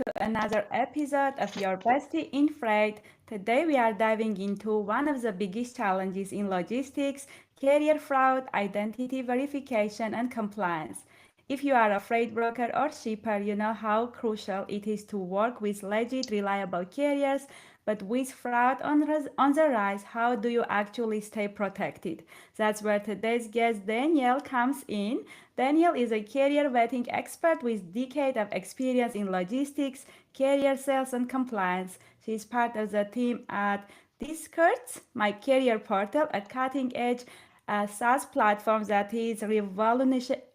to another episode of Your Bestie in Freight. Today we are diving into one of the biggest challenges in logistics, carrier fraud, identity verification, and compliance. If you are a freight broker or shipper, you know how crucial it is to work with legit, reliable carriers. But with fraud on the rise, how do you actually stay protected? That's where today's guest Danielle comes in. Danielle is a carrier vetting expert with decades of experience in logistics, carrier sales, and compliance. She is part of the team at Discords, my carrier portal, a cutting-edge SaaS platform that is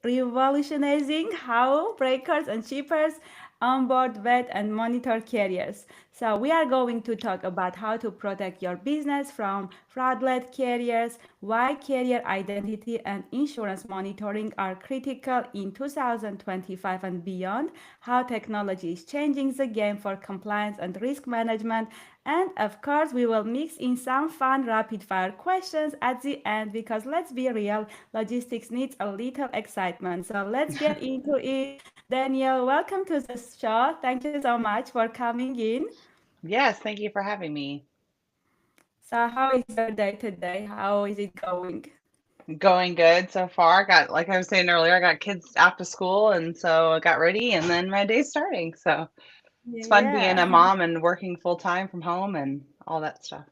revolutionizing how breakers and shippers onboard, vet, and monitor carriers. So we are going to talk about how to protect your business from fraudulent carriers, why carrier identity and insurance monitoring are critical in 2025 and beyond, how technology is changing the game for compliance and risk management, and of course, we will mix in some fun rapid fire questions at the end because let's be real, logistics needs a little excitement. So let's get into it. Daniel, welcome to the show. Thank you so much for coming in. Yes, thank you for having me. So, how is your day today? How is it going? Going good so far. Got, like I was saying earlier, I got kids after school, and so I got ready, and then my day's starting. So it's fun being a Yeah, mom and working full time from home and all that stuff.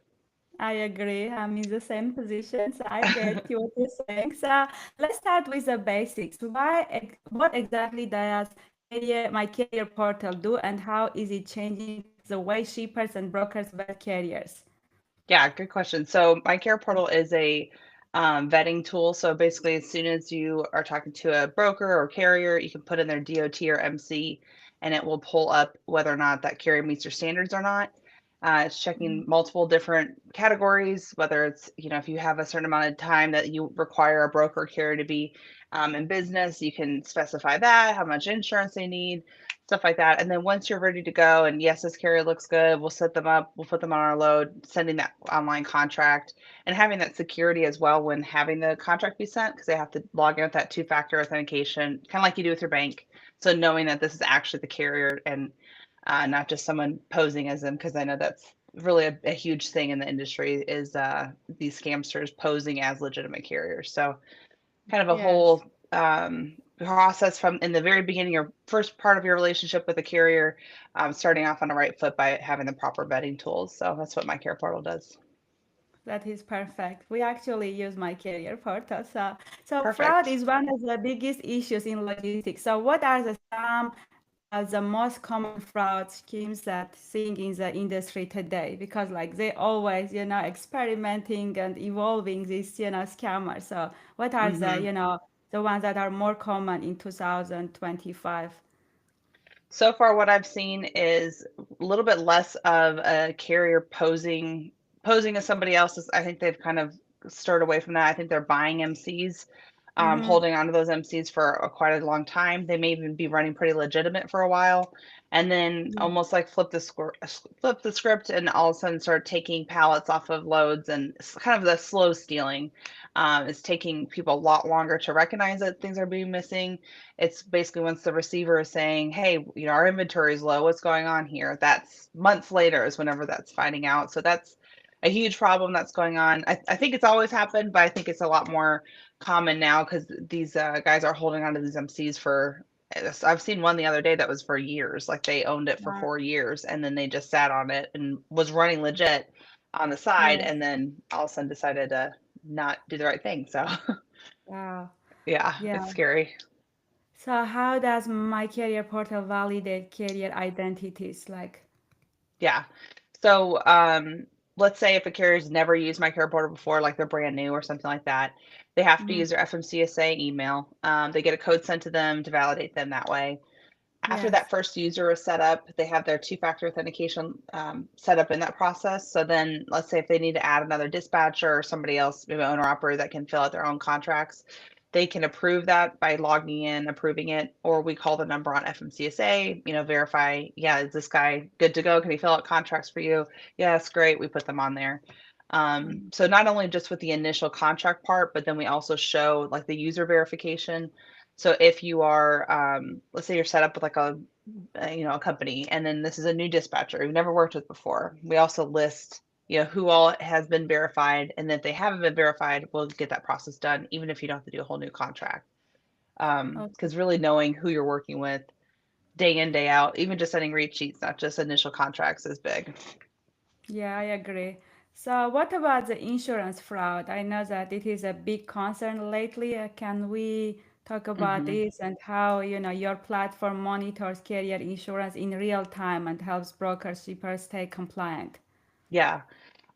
I agree. I'm in the same position, so I get you what you're saying. So let's start with the basics. What exactly does my carrier portal do, and how is it changing the way shippers and brokers vet carriers? Yeah, good question. So my care portal is a vetting tool. So basically, as soon as you are talking to a broker or carrier, you can put in their DOT or MC, and it will pull up whether or not that carrier meets your standards or not. It's checking multiple different categories, whether it's, if you have a certain amount of time that you require a broker or carrier to be in business, you can specify that, how much insurance they need, stuff like that. And then once you're ready to go, and yes, this carrier looks good, we'll set them up, we'll put them on our load, sending that online contract and having that security as well when having the contract be sent, because they have to log in with that two-factor authentication, kind of like you do with your bank. So knowing that this is actually the carrier and not just someone posing as them, because I know that's really a huge thing in the industry is these scamsters posing as legitimate carriers. So kind of a Yes. whole process from in the very beginning or first part of your relationship with a carrier, starting off on the right foot by having the proper vetting tools. So that's what my care portal does. That is perfect. We actually use my career portal. So fraud Perfect. is one of the biggest issues in logistics. So what are the most common fraud schemes that seeing in the industry today? Because like they always, experimenting and evolving these, scammers. So what are hmm the ones that are more common in 2025? So far, what I've seen is a little bit less of a carrier posing as somebody else's. I think they've kind of stirred away from that. I think they're buying MCs, Mm-hmm. holding on to those MCs for quite a long time. They may even be running pretty legitimate for a while, and then almost like flip the script, and all of a sudden start taking pallets off of loads, and it's kind of the slow stealing. It's taking people a lot longer to recognize that things are being missing. It's basically once the receiver is saying, "Hey, our inventory is low. What's going on here?" That's months later is whenever that's finding out. So that's a huge problem that's going on. I think it's always happened, but I think it's a lot more common now because these guys are holding on to these MCs for. I've seen one the other day that was for years. Like they owned it for 4 years, and then they just sat on it and was running legit on the side, Yes. and then all of a sudden decided to not do the right thing. So Wow. yeah, Yeah. it's scary. So how does my career portal validate career identities? Like, Yeah. So, let's say if a carrier's never used my care portal before, like they're brand new or something like that, they have to mhm, use their FMCSA email. They get a code sent to them to validate them that way. After that yes, first user is set up, they have their two-factor authentication set up in that process. So then, let's say if they need to add another dispatcher or somebody else, maybe owner operator that can fill out their own contracts, they can approve that by logging in, approving it, or we call the number on FMCSA, verify, yeah, is this guy good to go? Can he fill out contracts for you? Yes, great. We put them on there. So not only just with the initial contract part, but then we also show like the user verification. So if you are, let's say you're set up with like a company, and then this is a new dispatcher we've never worked with before. We also list, who all has been verified, and if they haven't been verified, we'll get that process done, even if you don't have to do a whole new contract. Okay. Because really knowing who you're working with day in, day out, even just sending read sheets, not just initial contracts, is big. Yeah, I agree. So, what about the insurance fraud? I know that it is a big concern lately. Can we talk about Hmm. this and how, your platform monitors carrier insurance in real time and helps brokers, shippers stay compliant? Yeah.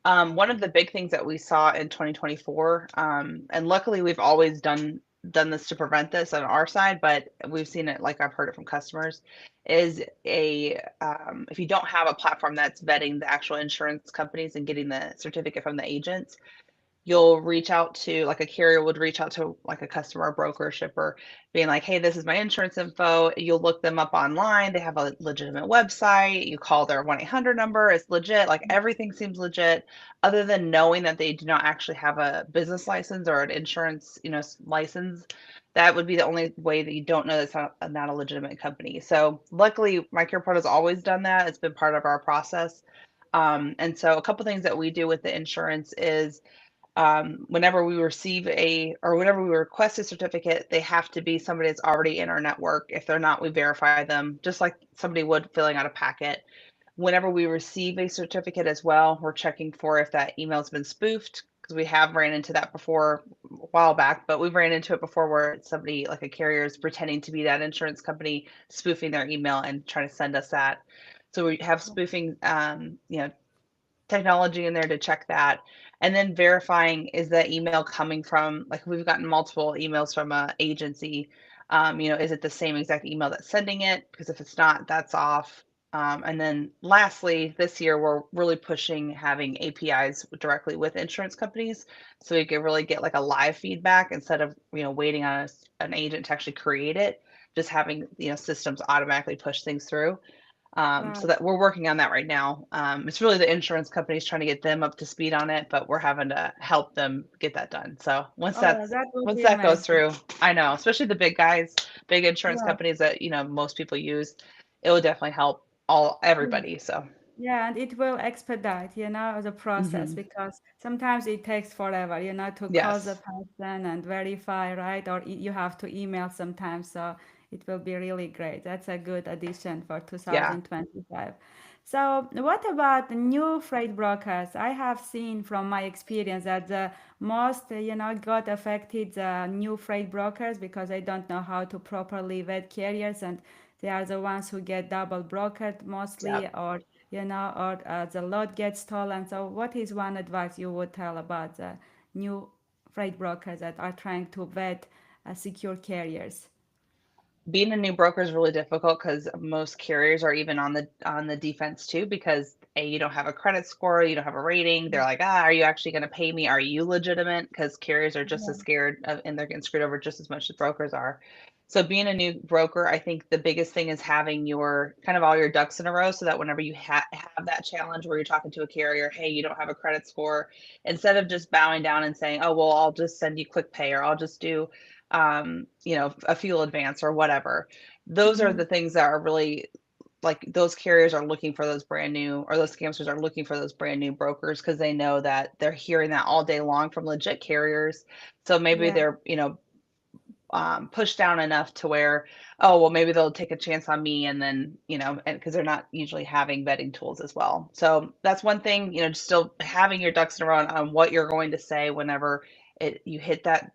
One of the big things that we saw in 2024, and luckily we've always done this to prevent this on our side, but we've seen it, like I've heard it from customers, is a if you don't have a platform that's vetting the actual insurance companies and getting the certificate from the agents, you'll reach out to, like, a carrier would reach out to like a customer or broker or shipper, being like, hey, this is my insurance info. You'll look them up online, they have a legitimate website, you call their 1-800 number, it's legit, like everything seems legit, other than knowing that they do not actually have a business license or an insurance, license. That would be the only way that you don't know that's not a legitimate company. So luckily MyCarePort has always done that. It's been part of our process. And so a couple things that we do with the insurance is, whenever we receive or whenever we request a certificate, they have to be somebody that's already in our network. If they're not, we verify them, just like somebody would filling out a packet. Whenever we receive a certificate as well, we're checking for if that email's been spoofed, because we have ran into that before a while back, but we've ran into it before where somebody, like a carrier, is pretending to be that insurance company, spoofing their email and trying to send us that. So we have spoofing, technology in there to check that, and then verifying, is that email coming from, like, we've gotten multiple emails from a agency, is it the same exact email that's sending it? Because if it's not, that's off. And then lastly, this year we're really pushing having APIs directly with insurance companies, so we can really get like a live feedback instead of waiting on an agent to actually create it, just having systems automatically push things through. So Wow. that we're working on that right now. It's really the insurance companies trying to get them up to speed on it, but we're having to help them get that done. So Oh, that would once be that goes amazing. through, I know, especially the big guys, big insurance Yeah. companies that most people use, it will definitely help Yeah. everybody. So, Yeah, and it will expedite, the process hmm, because sometimes it takes forever, to call the yes, person and verify, right? Or you have to email sometimes. So it will be really great. That's a good addition for yeah, 2025. So what about the new freight brokers? I have seen from my experience that the most, got affected the new freight brokers because they don't know how to properly vet carriers and they are the ones who get double brokered yeah. mostly or or the load gets stolen. So, what is one advice you would tell about the new freight brokers that are trying to vet secure carriers? Being a new broker is really difficult because most carriers are even on the defense too, because you don't have a credit score, you don't have a rating. They're like, are you actually going to pay me? Are you legitimate? Because carriers are just as scared of, and they're getting screwed over just as much as brokers are. So being a new broker, I think the biggest thing is having your kind of all your ducks in a row, so that whenever you have that challenge where you're talking to a carrier, hey, you don't have a credit score, instead of just bowing down and saying, oh, well, I'll just send you quick pay, or I'll just do a fuel advance or whatever. Those are Mm-hmm. the things that are really, like, those carriers are looking for those brand new, or those scamsters are looking for those brand new brokers, because they know that they're hearing that all day long from legit carriers. So maybe Yeah, they're, pushed down enough to where, oh, well, maybe they'll take a chance on me, and then, and because they're not usually having vetting tools as well. So that's one thing, just still having your ducks in a row on what you're going to say whenever you hit that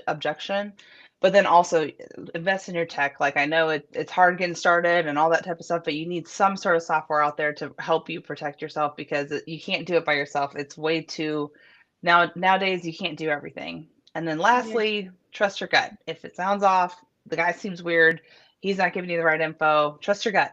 objection. But then also invest in your tech. Like, I know it's hard getting started and all that type of stuff, but you need some sort of software out there to help you protect yourself, because you can't do it by yourself. It's way too, nowadays you can't do everything. And then yeah. lastly, trust your gut. If it sounds off, the guy seems weird, he's not giving you the right info, trust your gut.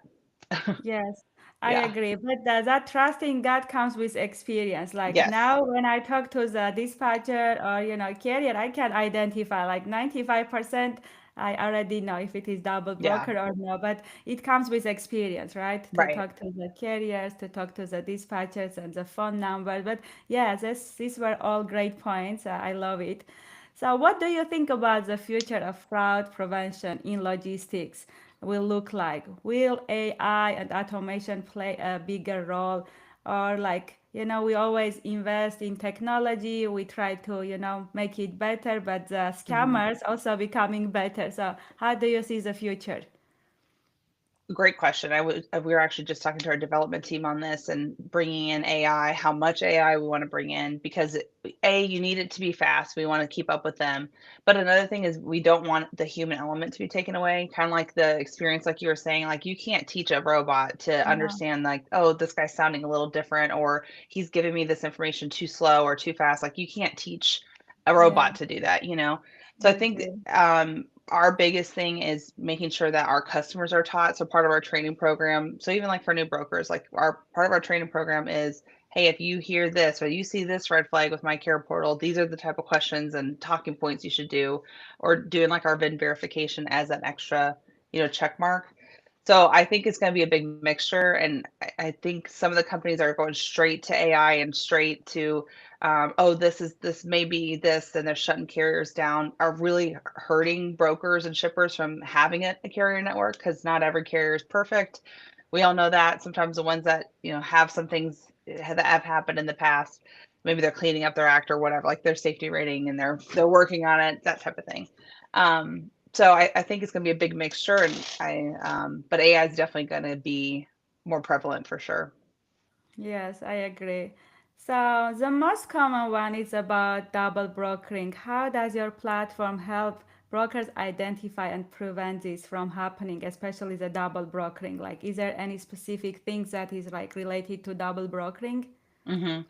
Yes, I Yeah. agree. But that trusting God comes with experience. Like Yes. now, when I talk to the dispatcher or carrier, I can identify like 95%. I already know if it is double Yeah. broker or no. But it comes with experience, right? To Right. talk to the carriers, to talk to the dispatchers and the phone number. But yeah, these were all great points. I love it. So, what do you think about the future of fraud prevention in logistics? will look like. Will AI and automation play a bigger role? Or like, we always invest in technology, we try to, make it better, but the Mhm. scammers also becoming better. So how do you see the future? Great question. We were actually just talking to our development team on this and bringing in AI, how much AI we want to bring in because you need it to be fast. We want to keep up with them. But another thing is we don't want the human element to be taken away. Kind of like the experience, like you were saying, like you can't teach a robot to Yeah, understand like, oh, this guy's sounding a little different, or he's giving me this information too slow or too fast. Like you can't teach a yeah, robot to do that, you know? So I I think agree. our biggest thing is making sure that our customers are taught. So part of our training program, so even like for new brokers, like our part of our training program is, hey, if you hear this or you see this red flag with my care portal, these are the type of questions and talking points you should do, or doing like our VIN verification as an extra, check mark. So I think it's going to be a big mixture, and I think some of the companies are going straight to AI and straight to, oh, this may be this, and they're shutting carriers down, are really hurting brokers and shippers from having a carrier network because not every carrier is perfect. We all know that. Sometimes the ones that have some things that have happened in the past, maybe they're cleaning up their act or whatever, like their safety rating, and they're working on it, that type of thing. So I think it's going to be a big mixture, and but AI is definitely going to be more prevalent for sure. Yes, I agree. So the most common one is about double brokering. How does your platform help brokers identify and prevent this from happening, especially the double brokering? Like, is there any specific things that is like related to double brokering? hmm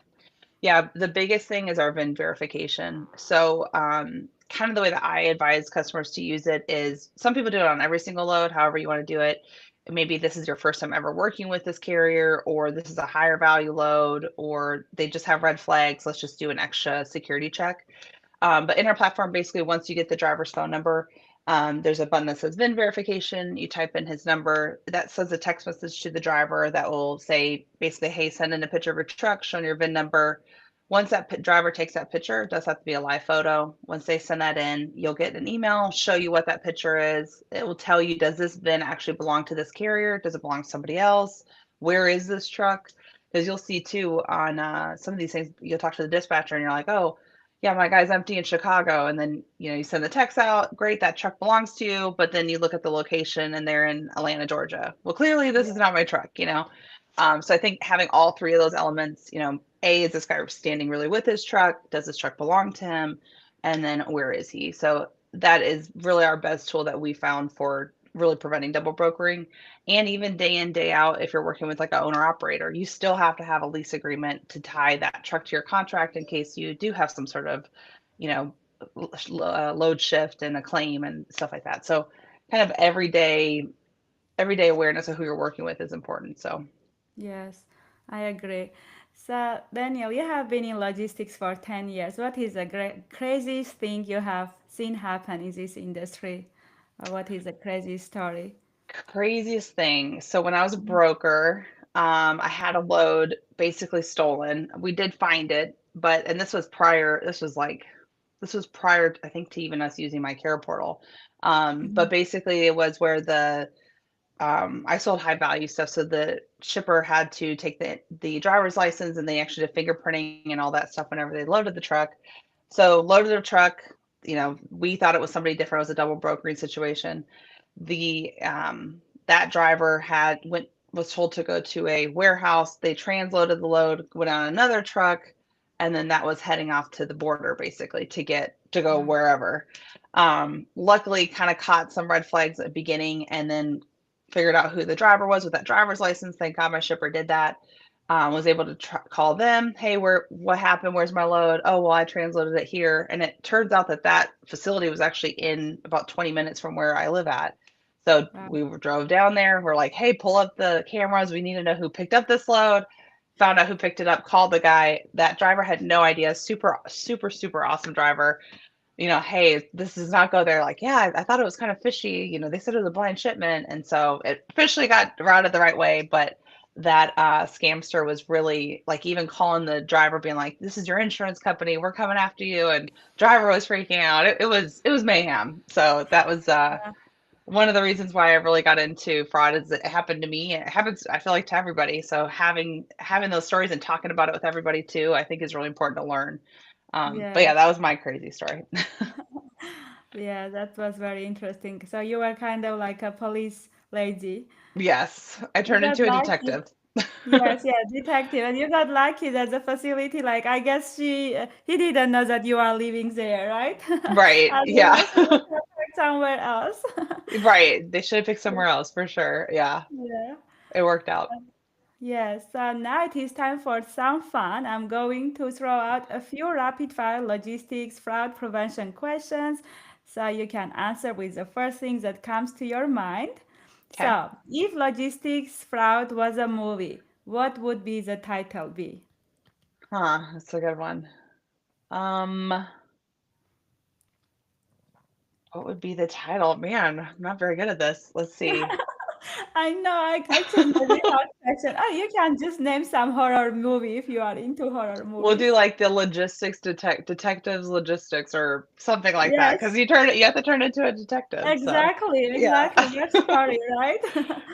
Yeah, the biggest thing is our VIN verification. So, kind of the way that I advise customers to use it is some people do it on every single load, however you want to do it. Maybe this is your first time ever working with this carrier, or this is a higher value load, or they just have red flags. Let's just do an extra security check. But in our platform, basically, once you get the driver's phone number, there's a button that says VIN verification. You type in his number. That sends a text message to the driver that will say, basically, hey, send in a picture of your truck showing your VIN number. Once that driver takes that picture, it does have to be a live photo. Once they send that in, you'll get an email, show you what that picture is. It will tell you, does this VIN actually belong to this carrier? Does it belong to somebody else? Where is this truck? Because you'll see too on some of these things, you'll talk to the dispatcher and you're like, oh, yeah, my guy's empty in Chicago. And then, you send the text out, great, that truck belongs to you. But then you look at the location and they're in Atlanta, Georgia. Well, clearly this is not my truck. So I think having all three of those elements, A, is this guy standing really with his truck? Does this truck belong to him? And then where is he? So that is really our best tool that we found for really preventing double brokering. And even day in, day out, if you're working with like an owner operator, you still have to have a lease agreement to tie that truck to your contract in case you do have some sort of, you know, load shift and a claim and stuff like that. So kind of everyday awareness of who you're working with is important. So Yes, I agree. So, Daniel, you have been in logistics for 10 years. What is the craziest thing you have seen happen in this industry? Or what is the craziest story? craziest thing. So when I was a broker, I had a load basically stolen. We did find it, but and this was prior. This was prior, I think, to even us using my care portal. But Mhm. basically, it was where I sold high value stuff, so the shipper had to take the driver's license, and they actually did fingerprinting and all that stuff whenever they loaded the truck. So loaded the truck. We thought it was somebody different. It was a double brokering situation. The That driver had went was told to go to a warehouse. They transloaded the load, went on another truck, and then that was heading off to the border basically to go Yeah. wherever. Luckily, kind of caught some red flags at the beginning, and then figured out who the driver was with that driver's license. Thank God my shipper did that. Was able to call them. Hey, what happened? Where's my load? Oh, well, I transloaded it here. And it turns out that facility was actually in about 20 minutes from where I live at. So Wow. we drove down there. We're like, hey, pull up the cameras. We need to know who picked up this load. Found out who picked it up, called the guy. That driver had no idea. Super, super, super awesome driver. Hey, this does not go there. Like, yeah, I thought it was kind of fishy. They said it was a blind shipment. And so it officially got routed the right way. But that scamster was really like even calling the driver, being like, this is your insurance company. We're coming after you. And driver was freaking out. It was mayhem. So that was one of the reasons why I really got into fraud is it happened to me. It happens, I feel like, to everybody. So having those stories and talking about it with everybody too, I think is really important to learn. But Yes. yeah, that was my crazy story. Yeah, that was very interesting. So you were kind of like a police lady. Yes, I You turned got into a lucky. detective. Yes, yeah, detective. And you got lucky that the facility, like, I guess he didn't know that you are living there, right? Right. Yeah. Otherwise, he would have worked somewhere else. Right. They should have picked somewhere else for sure. Yeah. Yeah. It worked out. Yes, so now it is time for some fun. I'm going to throw out a few rapid fire logistics fraud prevention questions so you can answer with the first thing that comes to your mind. Okay. So, if logistics fraud was a movie, what would be the title be? That's a good one. Um, what would be the title? Man, I'm not very good at this. Let's see. I know I choose maybe hard question. Oh, you can just name some horror movie if you are into horror We'll do movies. like the detectives logistics or something like that because Yes, you have to turn into a detective. So, exactly, yeah. exactly. Your story, right?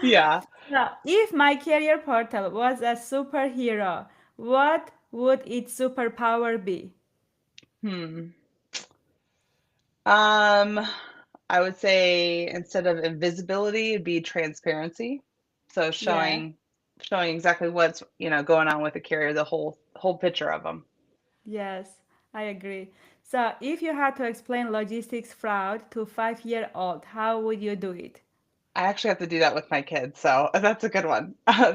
Yeah. So, if my career portal was a superhero, what would its superpower be? Hmm. Um, I would say instead of invisibility, it'd be transparency. So Yeah, showing exactly what's, going on with the carrier, the whole picture of them. yes, I agree. So, if you had to explain logistics fraud to 5-year-old, how would you do it? I actually have to do that with my kids, so that's a good one.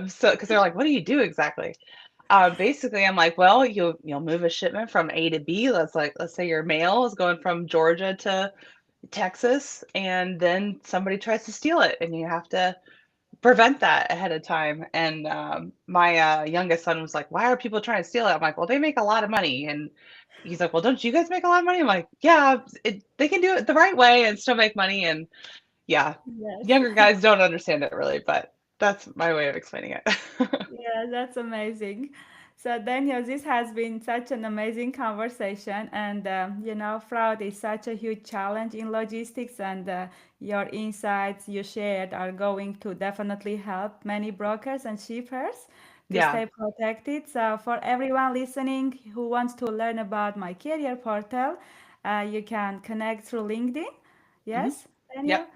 So because they're like, "What do you do exactly?" Basically, I'm like, "Well, you'll move a shipment from A to B. Let's say your mail is going from Georgia to Texas, and then somebody tries to steal it, and you have to prevent that ahead of time." And my youngest son was like, "Why are people trying to steal it?" I'm like, "Well, they make a lot of money." And he's like, "Well, don't you guys make a lot of money?" I'm like, "Yeah, they can do it the right way and still make money." And yeah, Yes. younger guys don't understand it really, but that's my way of explaining it. Yeah, that's amazing. So, Daniel, this has been such an amazing conversation. And, fraud is such a huge challenge in logistics, and your insights you shared are going to definitely help many brokers and shippers to Yeah. stay protected. So, for everyone listening who wants to learn about my career portal, you can connect through LinkedIn. Hmm. Yes, Daniel? Yep.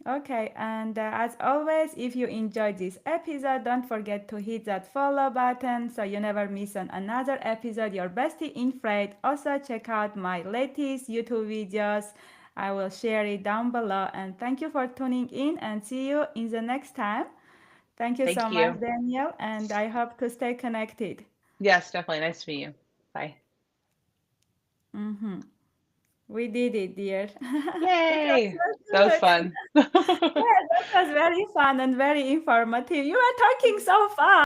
Okay, and as always, if you enjoyed this episode, don't forget to hit that follow button so you never miss on another episode. Your bestie in freight. Also, check out my latest YouTube videos. I will share it down below. And thank you for tuning in and see you in the next time. Thank you so Thank much, you. Daniel, and I hope to stay connected. Yes, definitely. Nice to meet you. Bye. Mhm. We did it, dear. It was Yay. so That was good. fun. Yeah, that was very fun and very informative. You were talking so fast.